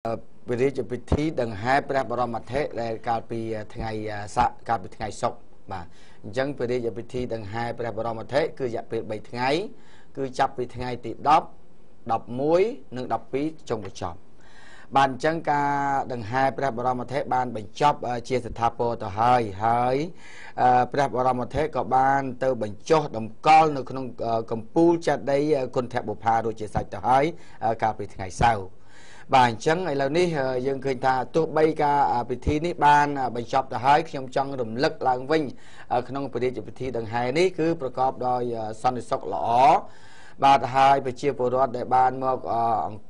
วิริยพิธีดังให้พระบรมเทศในการปีไงสักการปีไงศกมาจังวิริยพิธีดังให้พระบรมเทศคือจะเป็นใบไงคือจับปีไงติดดับมุ้ยหนึ่งดับปีจงไปจอบบานจังกาดังให้พระบรมเทศบานไปจอบเชียร์สถาปต่อให้พระบรมเทศก็บานเติมบรรจบดำก้อนในขนมกัมพูจะได้คนแทบบุพาโดยเชียร์ใส่ต่อให้การปีไงเศร้าบานจังไอ้เหล่านี้ยังเคยทาตัวใบกาพิธีนี้บานไปจอบต่อให้ขยมจังรำลึกหลังวิ่งขนมพิธีดังให้นี้คือประกอบโดยสันนิษฐานหล่อบาดหายไปเชียร์ปรอดในบ้านเมื่อ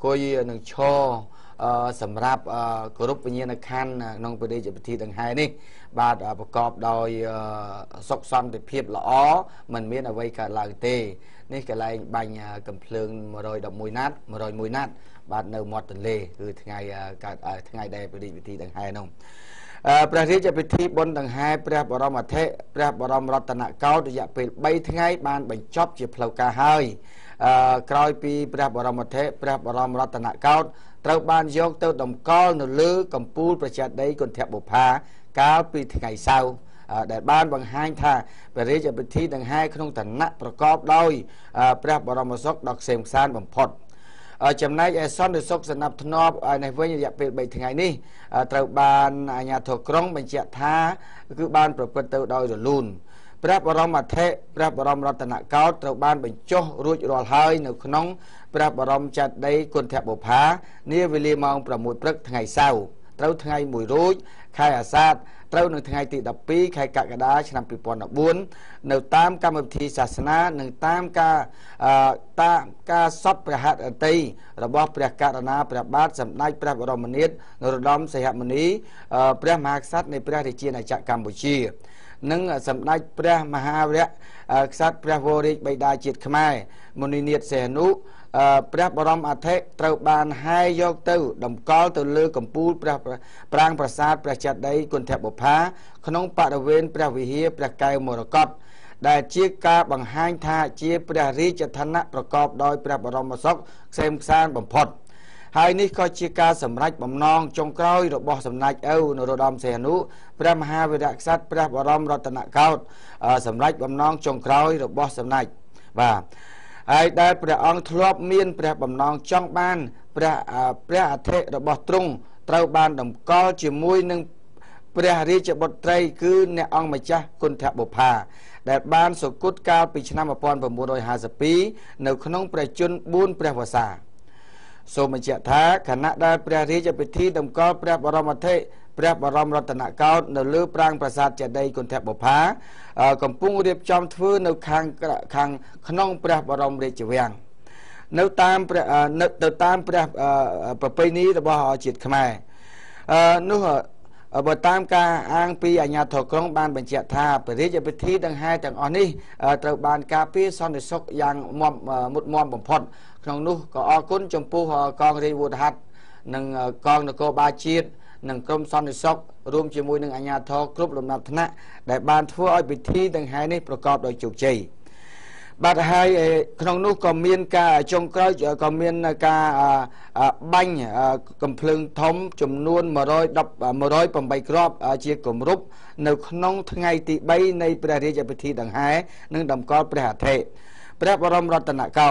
คุยหนึ่งโชสำหรับกรุ๊ปวิญญาณคันน้องไปได้จะพิธีดังไห้นี่บาดประกอบโดยซกซ้อนแต่เพียบละอ้อมันมีเอาไว้กับลางเตนี่ก็เลยบางกำเพลิงมาโดยดอกมวยนัดมาโดยมวยนัดบาดเนื้อมอดตันเล่คือทั้งไงได้ไปได้พิธีดังไห้น้องประเทศจะพิธีบนดังไห้พระบรมเทพระบรมรัตนเก้าจะเป็นใบทั้งไงบานบรรจบจีบเหล่ากาให้กลายปีพระบรมเทพพระบรมรัตนเก้าตระบานยกเต้าดมก้อนหรือกัมพูประชาได้คนแทบบุพาก้าวปีไงเศร้าแต่บ้านบางห้างท่าประเทศจะพิธีดังไห้ขนมตันนะประกอบโดยพระบรมศพดอกเสมสารบำพดจำนายไอซอนหรือศกสนับทนอบในเวรยาเป็นใบทั้งไงนี่ตระบานญาติกรงบัญชีท่าคือบ้านประพฤติโดยลุนพระบรมเทพพระบรมรัตนเก้าตระบานบรรจบรุ่ยรอหายในขนมพระบรมจัดได้คนแทบบุพาเนี่ยเวลีมองประมุดพระทั้งไงเศร้าเต้าทั้งไงมวยรุ่ยใครอาซาดเต้าหนึ่งทั้งไงติดดับปีใครกะกระดาชนำปีปอนดับบุญหนึ่งตามกรรมวิธีศาสนาหนึ่งตามกาซับประหัตตีระบบประกาศนาประบาทสำนักพระบรมนิตนรดมสยามณีพระมหากษัตริย์ในพระราชอาณาจักรกัมพูชีนึ่งสำนักพระมหาวิทยาศัตริย์พระวริบิดาจิตขมายมุนีเนียเสนุพระบรมอัฐิตระบานให้ยกตู้ดำกอลตัวเลือกัมพูพระปรางประสาทประจัดได้คนแทบบุพาขนมปะเวนพระวิหารพระกายมรกตได้เชียกาบังห้างท่าเชียพระริจธนะประกอบโดยพระบรมศพเซมซานบำพดให้นี้ก็เชียกาสำนักบำนองจงกร้อยระบบสำนักนรดมเสนุพระมหาวิทยาศัตริย์พระบรมรัตนเก้าสำนักบำนองจงกร้อยระบบสำนักว่าไอ้ได้พระองค์ทลบเมียนพระบำนองจ้องบ้านพระอัฐิระบบตรงเต้าบานดำก้อจมุยหนึ่งพระริจบทไตรคือในองค์มาจ้าคุณแทบบุพาแต่บ้านสกุลกาลปีชนะมาปอนประมูลโดย50 ปีในขนมประจุนบุญพระวสาโสมเจท้าคณะได้พระริจพิธีดำก้อพระบรมเทพพระบรมรัตนเก้าในเลือปรางประสาทจะได้คนแทบบุพากำปุงเรียบจอมทื่อในคางขนมพระบรมเรจเวียงในตามพระประเพณีระบอบจิตขมายนู่นบทตามการอ้างปีอัญญาถกรองบานบัญชีท่าปริยพิธีดังให้ดังอ่อนนี้ตระบานกาปีซอนดิศกยังมุดมอมบ่มพอดขนมนู้ก็อกุนจมพูกองรีวูดฮัดหนึ่งกองนโกบาชีดหนึ่งกรมซอนดิศกรวมจิมวยหนึ่งอัญญาทอกรุบลำนับธนะได้บานทั่วอ้อยพิธีดังให้นี้ประกอบโดยจุกใจบาดให้ขนมนู้ก็มีนกาจงกร้อยก็มีนกาบังกำเพลิงทมจำนวน100 ปมใบกรอบเชียกลมรุปในขนมทั้งไงติใบในประเทศพิธีดังให้นึ่งดำกอประหัตเทพระบรมรัตนเก้า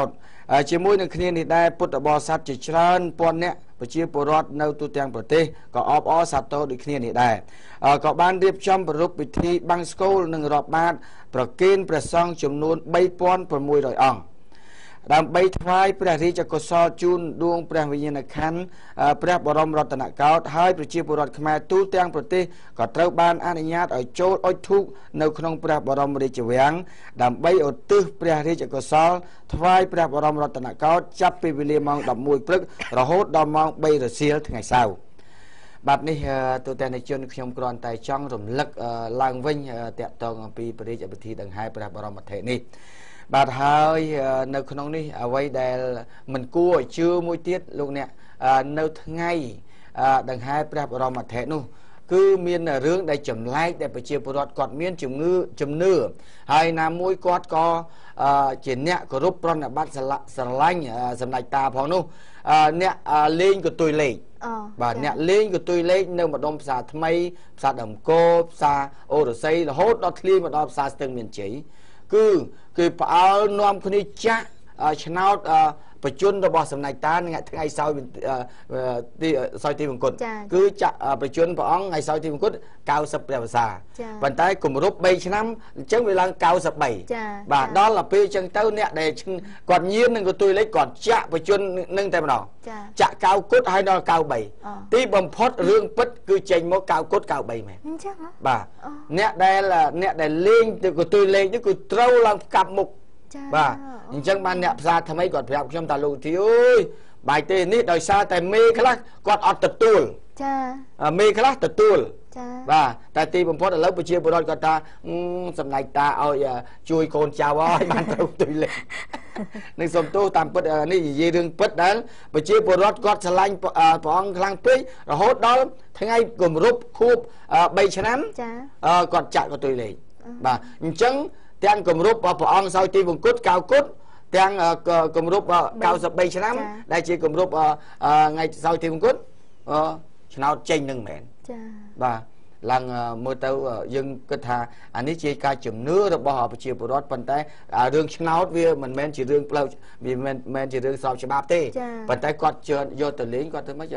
จิมวยหนึ่งคณีนี้ได้พุทธบริษัทจิตรันปอนเนี่ยประชีพรอดในตัวแทนประเทศก็ออสัตโตดิคณีนี้ได้ก็บ้านเรียบจำประรุปพิธีบังสกุลหนึ่งรอบบ้านประเกณฑ์ประซองจำนวนใบปอนประมวยโดยอ่องดำใบทวายพระริจกสจุนดวงพระวิญญาณขันพระบรมรัตนเก้าให้ประชีพรอดขมาตู้แตงประเทศก็เต้าบ้านอนุญาตเอาโจทย์อ้อยทุกในขนมพระบรมริจเวียงดำใบอดตึพระริจกสทวายพระบรมรัตนเก้าจับไปวิเลมองดำมวยพลึกระหดดำมองใบระเสียทั้งไงเศร้าบัดนี้ตัวแทนในชนขยมกรอนไตช่องรมลึกลางวิ่งเตะตองปีปริจพิธีดังให้พระบรมเทนี้บาดหายในขนมนี้เอาไว้ได้มันกู้ชื่อมวยเตี้ยลูกเนี่ยในทั้งไงดังให้พระบรมเทนู้คือมีนเรื่องได้จำไล่ได้ไปเชียร์ปรอดกอดมีนจำเนื้อให้นามวยกอดก็เจนเนี่ยก็รูปปรนบัตรสลังสำนักตาพอนู้เนี่ยเล่นก็ตุยเล่ បាទអ្នកលេងក៏ទួយលេងនៅម្ដុំផ្សារថ្មីផ្សារដើមគោផ្សារអូរស័យរហូតដល់ធ្លាយមកដល់ផ្សារស្ទឹងមានជ័យគឺផ្អើលនាំគ្នាចាក់ឆ្នោតប្រជជនរបស់សំណាច់តាថ្ងៃសៅរ៍ទីមង្គលគឺចាក់ប្រជជនព្រះអង្គថ្ងៃសៅរ៍ទីមង្គល90ព្រះវស្សាប៉ុន្តែគម្រប់3ឆ្នាំអញ្ចឹងវាឡើង93បាទដល់ទៅពេលអញ្ចឹងទៅអ្នកដែលគាត់ញៀននឹងក៏ទួយលេខគាត់ចាក់ប្រជជននឹងតែម្ដងចាក់9គុតហើយដល់93ទីបំផុតរឿងពិតគឺចេញមក9គុត93មែនអញ្ចឹងបាទអ្នកដែលលេងទៅក៏ទួយលេខនេះគឺត្រូវឡើងកាប់មុខបាទអញ្ចឹងបានអ្នកផ្សារថ្មីគាត់ប្រាប់ខ្ញុំថាលោកទីអើយបាយទេនេះដោយសារតែមេខ្លះគាត់អត់ទទួលចាមេខ្លះទទួលចាបាទតែទីបំផុតឥឡូវប្រជាពលរដ្ឋគាត់ថាសម្ដេចតាឲ្យជួយកូនចៅឲ្យបានត្រូវទុយលេខនឹងសុំទោសតាមពិតនេះនិយាយរឿងពិតដែលប្រជាពលរដ្ឋគាត់ឆ្លាញ់ព្រះអង្គខ្លាំងពេករហូតដល់ថ្ងៃគម្រប់ខួប3ឆ្នាំចាគាត់ចាក់ក៏ទុយលេខបាទអញ្ចឹងទាំងគម្រប់ព្រះអង្គសោយទីវង្គត9គុតទាំងគម្រប់93ឆ្នាំដែលជាគម្រប់ថ្ងៃសោយទីវង្គតឆ្នោតចេញនឹងមែនចាបាទឡើងមើលទៅយើងគិតថាអានេះជាការជំនឿរបស់ប្រជាពលរដ្ឋប៉ុន្តែរឿងឆ្នោតវាមិនមែនជារឿងផ្លូវវាមិនមែនជារឿងស្របច្បាប់ទេប៉ុន្តែគាត់ជឿយកទៅលេងគាត់ទៅមិន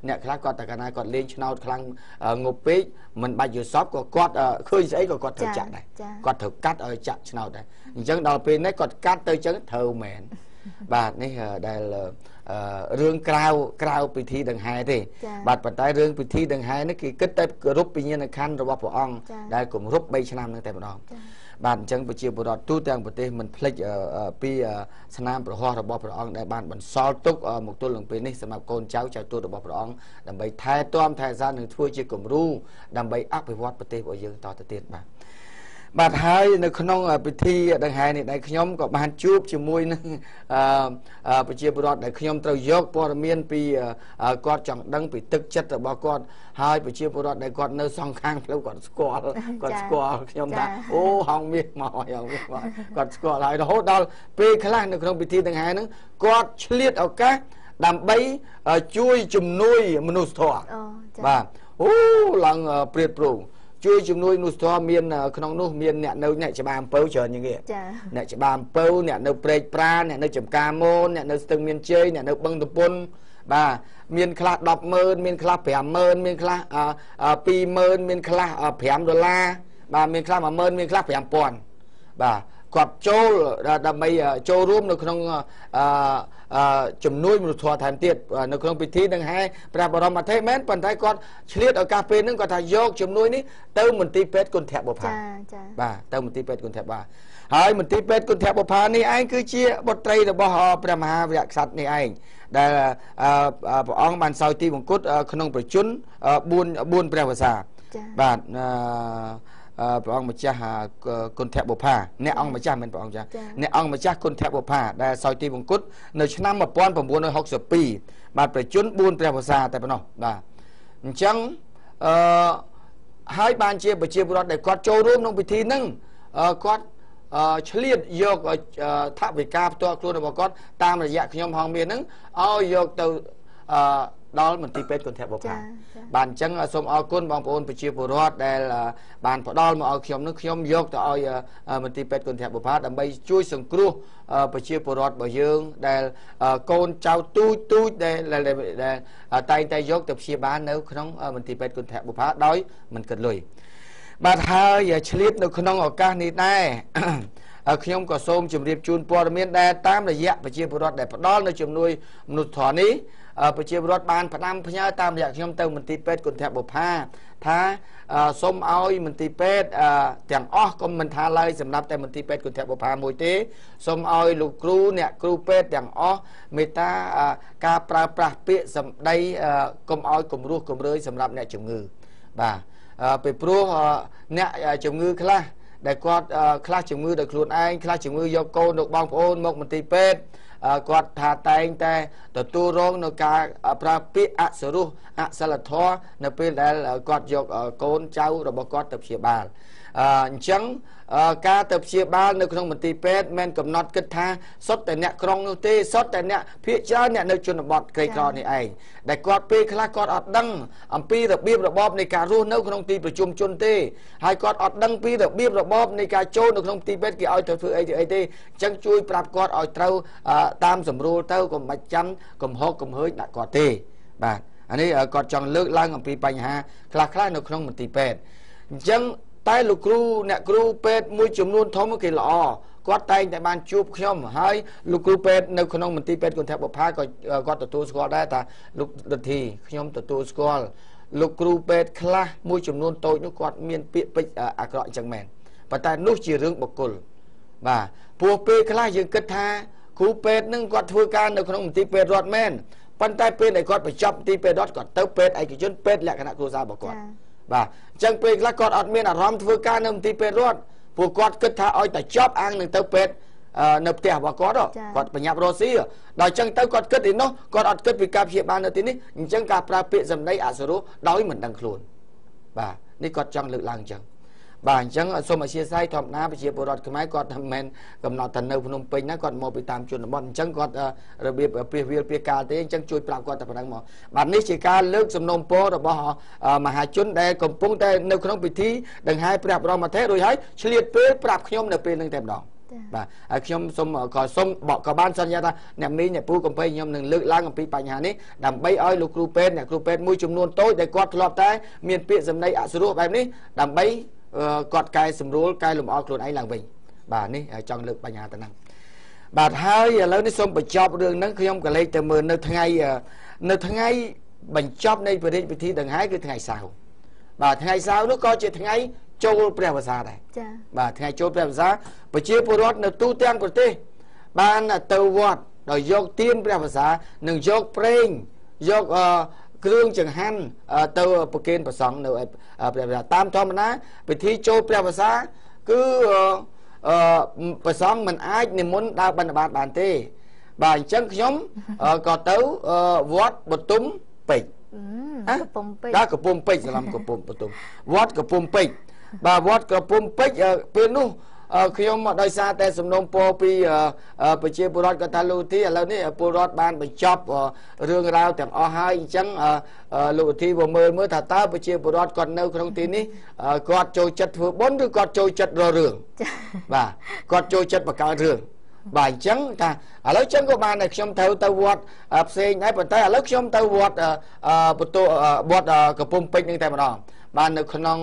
អ្នកខ្លះគាត់តែកាលណាគាត់លេងឆ្នោតខ្លាំងងប់ពេកមិនបាច់យល់សពក៏គាត់ឃើញស្អីក៏គាត់ត្រូវចាក់ដែរគាត់ត្រូវកាត់ឲ្យចាក់ឆ្នោតដែរអញ្ចឹងដល់ពេលនេះគាត់កាត់ទៅអញ្ចឹងត្រូវមែនបាទនេះដែលរឿងក្រៅពិធីដង្ហែទេបាទប៉ុន្តែរឿងពិធីដង្ហែនេះគេគិតតែគោរពវិញ្ញាណក្ខន្ធរបស់ព្រះអង្គដែលគម្រប់3ឆ្នាំនឹងតែម្ដងបាទអញ្ចឹងប្រជាពលរដ្ឋទូទាំងប្រទេសមិនភ្លេចពីស្នាមព្រះហស្ថរបស់ព្រះអង្គដែលបានបន្សល់ទុកមកទល់នឹងពេលនេះសម្រាប់កូនចៅទូតរបស់ព្រះអង្គដើម្បីថែទាំថែសារនិងធ្វើជាគំរូដើម្បីអភិវឌ្ឍប្រទេសរបស់យើងតទៅទៀតបាទហើយនៅក្នុងពិធីដង្ហែនេះដែលខ្ញុំក៏បានជួបជាមួយនឹងប្រជាពលរដ្ឋដែលខ្ញុំត្រូវយកព័ត៌មានពីគាត់ចង់ដឹងពីទឹកចិត្តរបស់គាត់ហើយប្រជាពលរដ្ឋដែលគាត់នៅសងខាងផ្លូវគាត់ស្គាល់ខ្ញុំថាអូហងមាសមកគាត់ស្គាល់ហើយរហូតដល់ពេលខ្លះនៅក្នុងពិធីដង្ហែហ្នឹងគាត់ឆ្លៀតឱកាសដើម្បីជួយជំនួយមនុស្សធម៌បាទអូឡើងព្រាតព្រោះជួយជំនួយមនុស្សធម៌មានក្នុងនោះមានអ្នកច្បារអំពៅច្រើនជាងគេអ្នកច្បារអំពៅអ្នកនៅព្រែកប្រាអ្នកនៅចំការមូនអ្នកនៅស្ទឹងមានជ័យអ្នកនៅបឹងទំពុនបាទមានខ្លះ100000មានខ្លះ50000មានខ្លះ20000មានខ្លះ$5បាទមានខ្លះ10000មានខ្លះ5000បាទគាត់ចូលដើម្បីចូលរួមនៅក្នុងជំនួយមនុស្សធម៌ថែមទៀតនៅក្នុងពិធីដង្ហែព្រះបរមអធិមែនប៉ុន្តែគាត់ឆ្លៀតឱកាសពេលហ្នឹងគាត់ថាយកជំនួយនេះទៅមន្ទីរពេទ្យគុណធបុប្ផាចាបាទទៅមន្ទីរពេទ្យគុណធបុប្ផាហើយមន្ទីរពេទ្យគុណធបុប្ផានេះឯងគឺជាបុត្រីរបស់ព្រះមហាវីរក្សត្រនេះឯងដែលព្រះអង្គបានសោយទីវង្គតក្នុងប្រជជន4ព្រះវស្សាបាទព្រះអង្គម្ចាស់គុណធបុប្ផាអ្នកអង្គម្ចាស់មិនព្រះអង្គចាអ្នកអង្គម្ចាស់គុណធបុប្ផាដែលសោយទីវង្គតនៅឆ្នាំ1962បាទប្រជជន4ព្រះវស្សាតែប៉ុណ្ណោះបាទអញ្ចឹងហើយបានជាប្រជាពលរដ្ឋដែលគាត់ចូលរួមក្នុងពិធីហ្នឹងគាត់ឆ្លៀតយកថវិកាផ្ទាល់ខ្លួនរបស់គាត់តាមរយៈខ្ញុំហងមាសហ្នឹងឲ្យយកទៅដល់មន្ទីរពេទ្យគុណធបុប្ផាបាទអញ្ចឹងសូមអរគុណបងប្អូនប្រជាពលរដ្ឋដែលបានផ្ដល់មកឲ្យខ្ញុំនឹងខ្ញុំយកទៅឲ្យមន្ទីរពេទ្យគុណធបុប្ផាដើម្បីជួយសង្គ្រោះប្រជាពលរដ្ឋរបស់យើងដែលកូនចៅទូចដែលតែងតែយកទៅព្យាបាលនៅក្នុងមន្ទីរពេទ្យគុណធបុប្ផាដោយមិនគិតលុយបាទហើយឆ្លៀតនៅក្នុងឱកាសនេះដែរខ្ញុំក៏សូមជម្រាបជូនព័ត៌មានដែលតាមរយៈប្រជាពលរដ្ឋដែលផ្ដល់នៅជំនួយមនុស្សធម៌នេះប្រជាពលរដ្ឋបានផ្ដាំផ្ញើតាមរយៈខ្ញុំទៅមន្ទីរពេទ្យគុណធបុប្ផាថាសូមឲ្យមន្ទីរពេទ្យទាំងអស់កុំមិនថាឡើយសម្រាប់តែមន្ទីរពេទ្យគុណធបុប្ផាមួយទេសូមឲ្យលោកគ្រូអ្នកគ្រូពេទ្យទាំងអស់មេត្តាការប្រើប្រាស់ពាក្យសម្ដីកុំឲ្យគំរោះគំរើយសម្រាប់អ្នកជំងឺបាទពីព្រោះអ្នកជំងឺខ្លះដែលគាត់ខ្លះជំងឺដោយខ្លួនឯងខ្លះជំងឺយកកូនលោកបងប្អូនមកមន្ទីរពេទ្យគាត់ថាតែងតែទទួលរងនៅការប្រើពាក្យអសុរោះអសិលធម៌នៅពេលដែលគាត់យកកូនចៅរបស់គាត់ទៅព្យាបាល អញ្ចឹងការទៅព្យាបាលនៅក្នុងមន្ទីរពេទ្យមិនកំណត់គិតថាសុទ្ធតែអ្នកក្រុងនោះទេសុទ្ធតែអ្នកភាគច្រើនអ្នកនៅជនបទក្រីក្រនេះឯងដែលគាត់ពេលខ្លះគាត់អត់ដឹងអំពីរបៀបរបបនៃការរស់នៅក្នុងទីប្រជុំជនទេហើយគាត់អត់ដឹងពីរបៀបរបបនៃការចូលនៅក្នុងទីពេទ្យគេឲ្យទៅធ្វើអីទេអញ្ចឹងជួយប្រាប់គាត់ឲ្យត្រូវតាមសម្រួលទៅកុំបាច់ចាំកំហុសកំហើញដាក់គាត់ទេបាទអានេះគាត់ចង់លើកឡើងអំពីបញ្ហាខ្លះនៅក្នុងមន្ទីរពេទ្យអញ្ចឹងតែលោកគ្រូអ្នកគ្រូពេទ្យមួយចំនួនធំគេល្អគាត់តែងតែបានជួបខ្ញុំហើយលោកគ្រូពេទ្យនៅក្នុងមន្ទីរពេទ្យគុណធបុប្ផាក៏គាត់ទទួលស្គាល់ដែរថាលោករដ្ឋីខ្ញុំទទួលស្គាល់លោកគ្រូពេទ្យខ្លះមួយចំនួនតូចនោះគាត់មានពាក្យពេចន៍អាក្រក់អញ្ចឹងមែនប៉ុន្តែនោះជារឿងបុគ្គលបាទព្រោះពេលខ្លះយើងគិតថាគ្រូពេទ្យនឹងគាត់ធ្វើការនៅក្នុងមន្ទីរពេទ្យរដ្ឋមែនប៉ុន្តែពេលដែលគាត់បញ្ចប់មន្ទីរពេទ្យរដ្ឋគាត់ទៅពេទ្យឯកជនពេទ្យលក្ខណៈគ្រួសាររបស់គាត់បាទអញ្ចឹងពេលខ្លះគាត់អត់មានអារម្មណ៍ធ្វើការនៅមន្ទីរពេទ្យរដ្ឋព្រោះគាត់គិតថាឲ្យតែចប់អាងនឹងទៅពេទ្យនៅផ្ទះរបស់គាត់គាត់បញ្ញាប់រស់ស៊ីដល់អញ្ចឹងទៅគាត់គិតឯនោះគាត់អត់គិតពីការព្យាបាលនៅទីនេះអញ្ចឹងការប្រើពាក្យសម្ដីអសុរោះដោយមិនដឹងខ្លួនបាទនេះគាត់ចង់លើកឡើងអញ្ចឹងបាទអញ្ចឹងសូមអធិស្ឋានធម្មតាប្រជាពលរដ្ឋខ្មែរគាត់មិនមែនកំណត់តែនៅភ្នំពេញណាគាត់មកពីតាមជនបទអញ្ចឹងគាត់របៀបពាសវាលពាសកាលទេអញ្ចឹងជួយប្រាប់គាត់តែប៉ុណ្្នឹងមកបាទនេះជាការលើកសំណូមពររបស់មហាជនដែលកំពុងតែនៅក្នុងពិធីដង្ហែព្រះបរមត្ថេររួចហើយឆ្លៀតពេលប្រាប់ខ្ញុំនៅពេលនឹងតែម្ដងបាទហើយខ្ញុំសូមក៏បានសន្យាថាអ្នកមីងអ្នកពូកំភៃខ្ញុំនឹងលើកឡើងអំពីបញ្ហានេះដើម្បីឲ្យលោកគ្រូពេទ្យអ្នកគ្រូពេទ្យមួយចំនួនតូចដែលគាត់ធ្លាប់តែមានពាក្យសម្ដីអសុរោះបែបនេះដើម្បីគាត់កែសម្រួលកែលម្អខ្លួនឯងឡើងវិញបាទនេះចង់លើកបញ្ហាទៅហ្នឹងបាទហើយឥឡូវនេះសូមបញ្ចប់រឿងហ្នឹងខ្ញុំក៏លេចទៅមើលនៅថ្ងៃបញ្ចប់នៃព្រះរាជពិធីដង្ហែគឺថ្ងៃសៅរ៍បាទថ្ងៃសៅរ៍នោះក៏ជាថ្ងៃចូលព្រះវស្សាដែរចា៎បាទថ្ងៃចូលព្រះវស្សាប្រជាពលរដ្ឋនៅទូទាំងប្រទេសបានទៅវត្តដោយយកទៀនព្រះវស្សានិងយកប្រេងយកគ្រឿងចង្ហាន់ទៅប្រគេនព្រះសង្ឃនៅព្រះវស្សាតាមធម្មតាពិធីចូលព្រះវស្សាគឺព្រះសង្ឃមិនអាចនិមន្តដើរបិណ្ឌបាតបានទេបាទអញ្ចឹងខ្ញុំក៏ទៅវត្តបទុមពេជ្រកំពង់ពេជ្រកំពង់ពេជ្រស្លាមកំពង់បទុមវត្តកំពង់ពេជ្របាទវត្តកំពង់ពេជ្រពេលនោះខ្ញុំដោយសារតែសំណូមពរពីប្រជាពលរដ្ឋគាត់ថាលោកទីឥឡូវនេះពលរដ្ឋបានបញ្ចប់រឿងរ៉ាវទាំងអស់ហើយអញ្ចឹងលោកទីមើលថាតើប្រជាពលរដ្ឋគាត់នៅក្នុងទីនេះគាត់ចូលចិត្តធ្វើបុណ្យឬគាត់ចូលចិត្តរករឿងបាទគាត់ចូលចិត្តបង្កើតរឿងបាទអញ្ចឹងថាឥឡូវចឹងក៏បានតែខ្ញុំត្រូវទៅវត្តផ្សេងដែរប៉ុន្តែឥឡូវខ្ញុំទៅវត្តវត្តកំពង់ពេជ្រនឹងតែម្ដងបាននៅក្នុង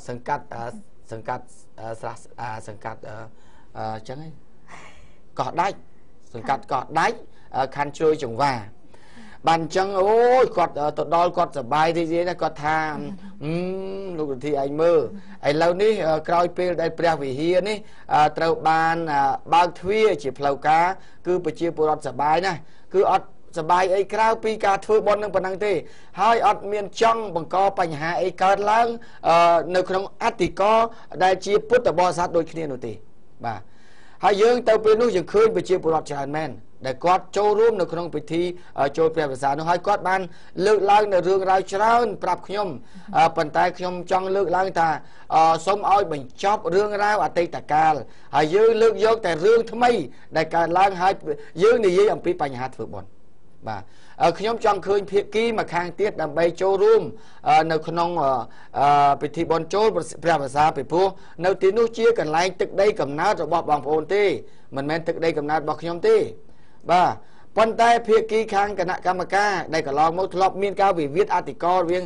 សង្កាត់ស្រះសង្កាត់ចឹងឯងកោះដាច់សង្កាត់កោះដាច់ខណ្ឌជ្រោយចង្វាបានអញ្ចឹងអូយគាត់ទៅដល់គាត់សប្បាយរីករាយណាស់គាត់ថាលោកវិធីឯងមើលឥឡូវនេះក្រោយពេលដែលព្រះវិហារនេះត្រូវបានបើកទ្វារជាផ្លូវការគឺប្រជាពលរដ្ឋសប្បាយណាស់គឺអត់សបាយអីក្រៅពីការធ្វើបុណ្យនឹងប៉ុណ្ណឹងទេហើយអត់មានចង់បង្កបញ្ហាអីកើតឡើងនៅក្នុងអធិការដែលជាពុទ្ធបរិស័ទដូចគ្នានោះទេបាទហើយយើងទៅពេលនោះយើងឃើញប្រជាពលរដ្ឋច្រើនមែនដែលគាត់ចូលរួមនៅក្នុងពិធីចូលព្រះវស្សានោះហើយគាត់បានលើកឡើងនៅរឿងរ៉ាវច្រើនប្រាប់ខ្ញុំប៉ុន្តែខ្ញុំចង់លើកឡើងថាសូមឲ្យបញ្ចប់រឿងរ៉ាវអតីតកាលហើយយើងលើកយកតែរឿងថ្មីដែលកើតឡើងហើយយើងនិយាយអំពីបញ្ហាធ្វើបុណ្យបាទខ្ញុំចង់ឃើញភាគីមកខាងទៀតដើម្បីចូលរួមនៅក្នុងពិធីបុណ្យចូលព្រះវស្សាពីព្រោះនៅទីនោះជាកន្លែងទឹកដីកំណើតរបស់បងប្អូនទេមិនមែនទឹកដីកំណើតរបស់ខ្ញុំទេបាទប៉ុន្តែភាគីខាងគណៈកម្មការដែលកន្លងមកធ្លាប់មានការវិវាទអធិការរវាង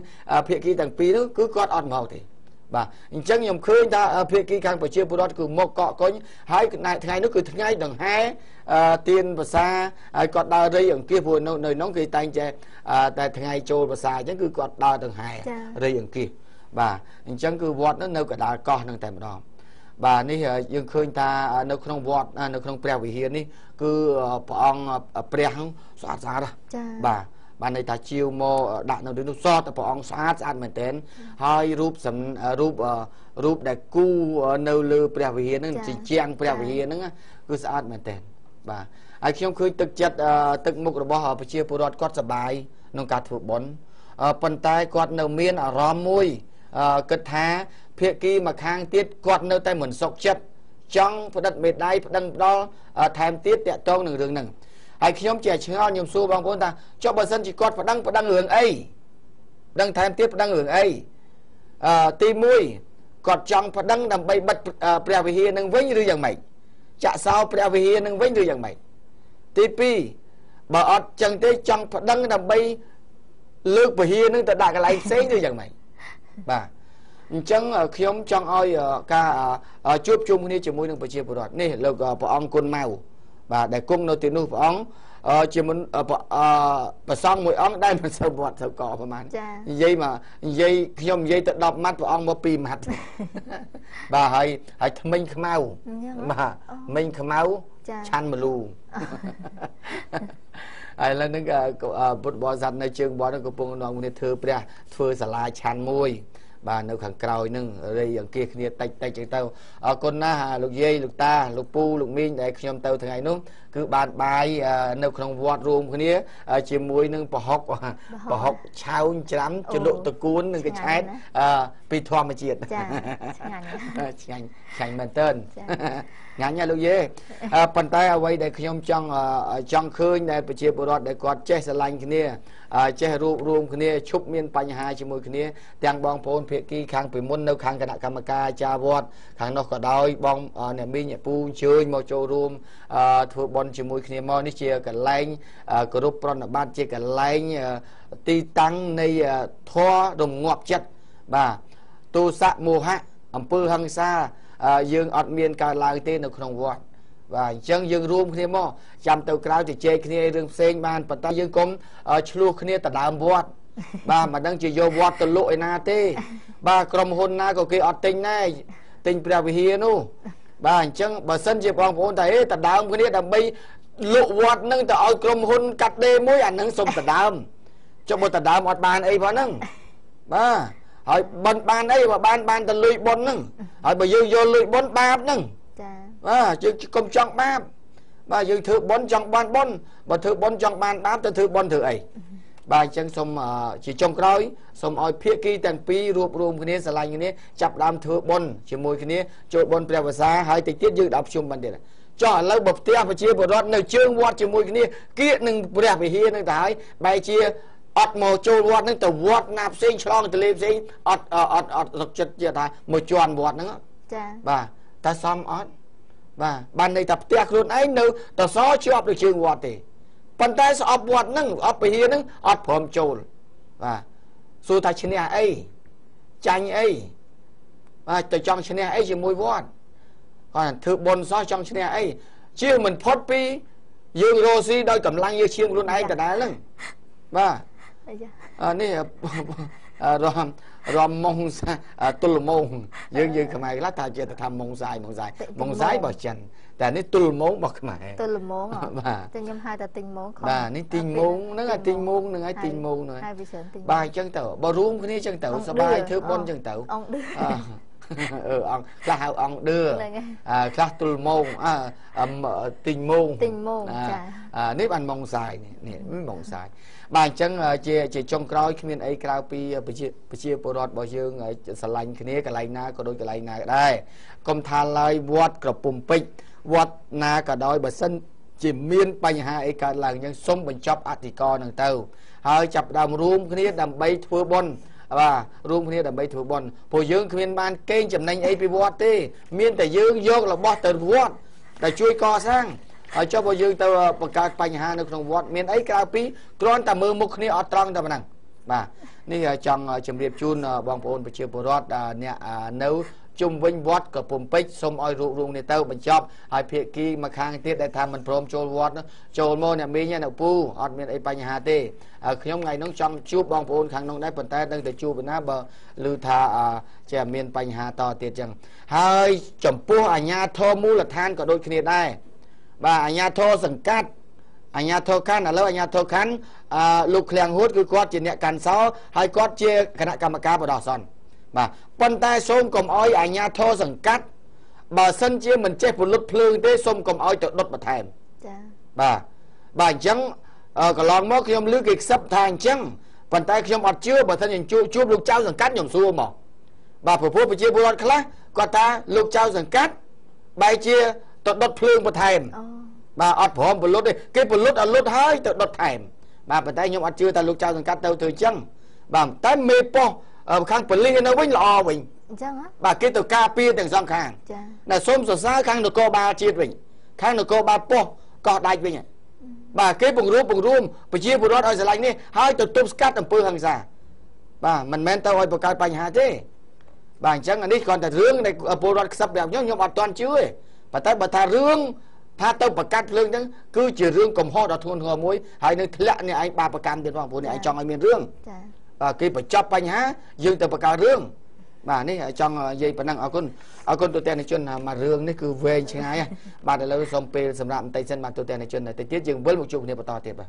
ភាគីទាំងពីរនោះគឺគាត់អត់មកទេបាទអញ្ចឹងខ្ញុំឃើញថាភាគីខាងប្រជាពលរដ្ឋគឺមកកកកុញហើយថ្ងៃនោះគឺថ្ងៃដង្ហែទៀនភាសាហើយគាត់ដើររៃអង្គាសព្រោះនៅនោះគេតែងតែថ្ងៃចូលភាសាអញ្ចឹងគឺគាត់ដើរដង្ហែរៃអង្គាសបាទអញ្ចឹងគឺវត្តនៅកណ្ដាលកោះនឹងតែម្ដងបាទនេះយើងឃើញថានៅក្នុងវត្តនៅក្នុងព្រះវិហារនេះគឺព្រះអង្គព្រះស្អាតចា៎បាទបានន័យថាជាវមកដាក់នៅនោះសតតែព្រះអង្គស្អាតមែនទែនហើយរូបដែលគូនៅលើព្រះវិហារហ្នឹងជាជាងព្រះវិហារហ្នឹងគឺស្អាតមែនទែនបាទហើយខ្ញុំឃើញទឹកមុខរបស់ប្រជាពលរដ្ឋគាត់សប្បាយក្នុងការធ្វើបុណ្យប៉ុន្តែគាត់នៅមានអារម្មណ៍មួយគិតថា ភាគីមកខាងទៀតគាត់នៅតែមិនសុខចិត្តចង់ផ្ដិតមេដៃប្តឹងផ្ដល់ថែមទៀតតាក់ទងនឹងរឿងហ្នឹងហើយខ្ញុំជាឆ្ងល់ខ្ញុំសួរបងប្អូនថាចុះបើសិនជាគាត់ប្តឹងរឿងអីប្តឹងថែមទៀតប្តឹងរឿងអីទី1គាត់ចង់ប្តឹងដើម្បីបិទព្រះវិហារនឹងវិញឬយ៉ាងម៉េចចាក់សោព្រះវិហារនឹងវិញឬយ៉ាងម៉េចទី2បើអត់ចឹងទេចង់ប្តឹងដើម្បីលើកវិហារនឹងទៅដាក់កន្លែងផ្សេងឬយ៉ាងម៉េចបាទអញ្ចឹងខ្ញុំចង់ឲ្យការជួបជុំគ្នាជាមួយនឹងប្រជាពលរដ្ឋនេះលោកព្រះអង្គគុណម៉ៅបាទដែលគង់នៅទីនោះព្រះអង្គជាមិនប្រសងមួយអង្គដែលមិនសូវវត្តសូវកប្រហែលនិយាយខ្ញុំនិយាយទៅ10ម៉ាត់ព្រះអង្គមក2ម៉ាត់បាទហើយថ្មិញខ្មៅបាទមិញខ្មៅឆាន់មលូហើយឡើយនឹងពុទ្ធបរិស័ទនៅជើងបនកំពុងនាំគ្នាធ្វើសាលាឆាន់មួយបាទនៅខាងក្រោយនឹងរីអង្គាសគ្នាតិចចឹងទៅអរគុណណាស់លោកយាយលោកតាលោកពូលោកមីងដែលខ្ញុំទៅថ្ងៃនោះគឺបានបាយនៅក្នុងវត្តរួមគ្នាជាមួយនឹងប្រហុកឆោញច្រាំចលក់តកួននិងកញ្ឆែតពីធម្មជាតិចាឆ្ងាញ់មែនតើញ៉ាំលោកយាយប៉ុន្តែអ្វីដែលខ្ញុំចង់ឃើញដែលប្រជាពលរដ្ឋដែលគាត់ចេះស្រឡាញ់គ្នាចេះរួបរวมគ្នាឈប់មានបញ្ហាជាមួយគ្នាទាំងបងប្អូនភាគីខាងពីមុននៅខាងគណៈកម្មការអាចារ្យវត្តខាងនោះក៏ដោយបងអ្នកមីងអ្នកពូអញ្ជើញមកចូលរួមធ្វើបុណ្យជាមួយគ្នាមកនេះជាកន្លែងគោរពប្រណិប័តជាកន្លែងទីតាំងនៃធម៌រងាប់ចិត្តបាទទោសៈមោហៈអំពើហិង្សាយើងអត់មានកើតឡើងទេនៅក្នុងវត្តបាទអញ្ចឹងយើងរួមគ្នាមកចាំទៅក្រៅទៅជែកគ្នារឿងផ្សេងបានប៉ុន្តែយើងកុំឆ្លោះគ្នាទៅដើមវត្តបាទមិនដឹងជាយកវត្តទៅលក់ឯណាទេបាទក្រុមហ៊ុនណាក៏គេអត់ទិញដែរទិញព្រះវិហារនោះបាទអញ្ចឹងបើសិនជាបងប្អូនតែទៅដើមគ្នាដើម្បីលក់វត្តនឹងទៅឲ្យក្រុមហ៊ុនកាត់ដេរមួយអានឹងសុំទៅដើមចុះបើទៅដើមអត់បានអីផងហ្នឹងបាទហើយបន់បានអីបើបានទៅលុយបុណ្យហ្នឹងហើយបើយើងយកលុយបុណ្យបាបហ្នឹងចាបាទយើងកុំចង់បាបបាទយើងធ្វើបុណ្យចង់បានបុណ្យបើធ្វើបុណ្យចង់បានបាបទៅធ្វើបុណ្យធ្វើអីបាទអញ្ចឹងសូមជាចុងក្រោយសូមឲ្យភាគីទាំងពីររួបរวมគ្នាស្រឡាញ់គ្នាចាប់ដើមធ្វើបុណ្យជាមួយគ្នាចូលបុណ្យព្រះវស្សាហើយតិចទៀតយើងដល់ប្រជុំបានទៀតចុះឥឡូវបើផ្ទះប្រជាពលរដ្ឋនៅជើងវត្តជាមួយគ្នាគៀកនឹងព្រះវិហារនឹងទៅហើយបែរជាអត់មកចូលវត្តហ្នឹងទៅវត្តណាផ្សេងឆ្លងទលេផ្សេងអត់សុខចិត្តជាថាមកជន់វត្តហ្នឹងចាបាទតែសមអត់បាទបានន័យថាផ្ទះខ្លួនឯងនៅតសជាប់ទៅជើងវត្តទេប៉ុន្តែស្អប់វត្តហ្នឹងអប់ពហិហ្នឹងអត់ព្រមចូលបាទសួរថាឈ្នះអីចាញ់អីបាទទៅចង់ឈ្នះអីជាមួយវត្តគាត់ធ្វើបុណ្យសោះចង់ឈ្នះអីជាងមិនផុតពីយើងរស់ស៊ីដោយកម្លាំងយើងឈាមខ្លួនឯងដដែលហ្នឹងបាទនេះរំម៉ងទុលម៉ងយើងខ្មែរខ្លះថាជាថាម៉ងសាយរបស់ចិនតែនេះទុលម៉ងរបស់ខ្មែរទុលម៉ងបាទតែខ្ញុំហៅថាទិញម៉ងបាទនេះទិញម៉ងហ្នឹងឲ្យទិញម៉ងហ្នឹងឲ្យទិញម៉ងហ្នឹងបាទអញ្ចឹងទៅបើរួមគ្នាអញ្ចឹងទៅសบายធ្វើបុណ្យអញ្ចឹងទៅអង្គឌឺអង្គខ្លះហៅអង្គឌឺខ្លះទុលម៉ងទិញម៉ងចានេះបានម៉ងសាយនេះម៉ងសាយបាទអញ្ចឹងជាចុងក្រោយគ្មានអីក្រៅពីប្រជាពលរដ្ឋរបស់យើងស្រឡាញ់គ្នាកន្លែងណាក៏ដូចកន្លែងណាក៏ដែរកុំថាឡើយវត្តក្រពុំពេជ្រវត្តណាក៏ដោយបើសិនជាមានបញ្ហាអីកើតឡើងយើងសូមបញ្ចប់អធិការនឹងទៅហើយចាប់ដើមរួមគ្នាដើម្បីធ្វើបុណ្យបាទរួមគ្នាដើម្បីធ្វើបុណ្យព្រោះយើងគ្មានបានកេងចំណេញអីពីវត្តទេមានតែយើងយករបស់ទៅវត្តដែលជួយកសាងហើយចុះបើយើងទៅបង្កើតបញ្ហានៅក្នុងវត្តមានអីក្រៅពីគ្រាន់តែមើលមុខគ្នាអត់ត្រង់តែប៉ុណ្ណឹងបាទនេះចង់ជម្រាបជូនបងប្អូនប្រជាពលរដ្ឋអ្នកនៅជុំវិញវត្តក៏ពុំពេជ្រសូមឲ្យរួបរวมគ្នាទៅបញ្ចប់ហើយភាគីមកខាងទៀតដែលថាមិនព្រមចូលវត្តចូលមកអ្នកមីងអ្នកពូអត់មានអីបញ្ហាទេខ្ញុំថ្ងៃនោះចង់ជួបបងប្អូនខាងនោះដែរប៉ុន្តែនឹងទៅជួបណាបើឮថាជាមានបញ្ហាតទៀតចឹងហើយចំពោះអាជ្ញាធរមូលដ្ឋានក៏ដូចគ្នាដែរបាទអាជ្ញាធរសង្កាត់អាជ្ញាធរខណ្ឌឥឡូវអាជ្ញាធរខណ្ឌលោកឃ្លាំងហួតគឺគាត់ជាអ្នកកាន់សោហើយគាត់ជាគណៈកម្មការបដោះអាសន្នបាទប៉ុន្តែសូមកុំអោយអាជ្ញាធរសង្កាត់បើសិនជាមិនចេះពលុតភ្លើងទេសូមកុំអោយទៅដុតបន្ថែមចាបាទអញ្ចឹងកន្លងមកខ្ញុំឮគេខ្សឹបថាអញ្ចឹងប៉ុន្តែខ្ញុំអត់ជឿបើសិនជាជួបលោកចៅសង្កាត់ខ្ញុំសួរមក bà phổ phổ chia bùa khá có ta lục trao rằng cắt bài chia tọt đốt phương một thèm bà ọt phổ một lút đi cái một lút ở lút hơi tọt đốt thèm bà phải tay nhung ọt chưa ta lục trao rằng cắt đâu từ chân bà tay mê po ở khang phần ly nó vinh lò mình bà cái từ ca pia từng dòng khang là xôm sổ xa khang được cô ba chia mình khang được cô ba po có đại mình bà cái bùng rùm phải chia bùa rót ở giờ lạnh đi hai từ tôm cắt tầm pư hàng giả bà mình men tao hỏi bậc cao bành hà thế bà chẳng anh đi còn tại rương này ở bùa rót sắp đẹp nhá nhưng mà toàn chứ ấy bà ta bà thà rương tha tao bậc cắt rương chứ cứ chỉ rương cầm ho đọt thôn hờ muối hai nơi lạ này anh ba bậc cam tiền vàng bùa này anh chọn anh miền rương bà cái phải chop bành hà dương từ bậc cao rương bà này trong dây bà năng ở con tụi tên này chuyên mà rương này cứ về chứ ai bà đã lâu xong pe sầm rạm tay chân mà tụi tên này chuyên này tiết dương với một chục này bà to thiệt bà